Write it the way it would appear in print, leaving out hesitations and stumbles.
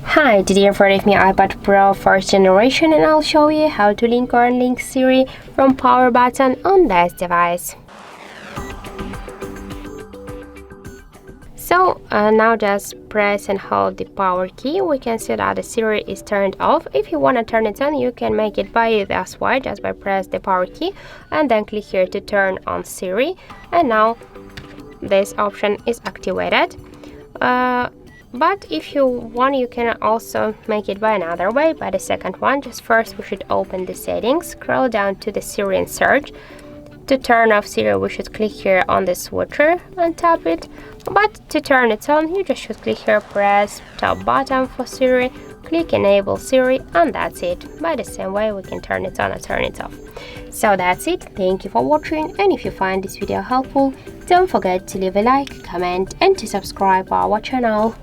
Hi, today in front of me iPad Pro 1st generation, and I'll show you how to link or unlink Siri from power button on this device. So now just press and hold the power key. We can see that the Siri is turned off. If you want to turn it on, you can make it by this way, just by press the power key and then click here to turn on Siri. And now this option is activated. But if you want, you can also make it by another way, by the second one. Just first we should open the settings, scroll down to the Siri and search. To turn off Siri, we should click here on the switcher and tap it. But to turn it on, you just should click here, press top button for Siri, click enable Siri, and that's it. By the same way, we can turn it on or turn it off. So that's it. Thank you for watching, and if you find this video helpful, don't forget to leave a like, comment, and to subscribe our channel.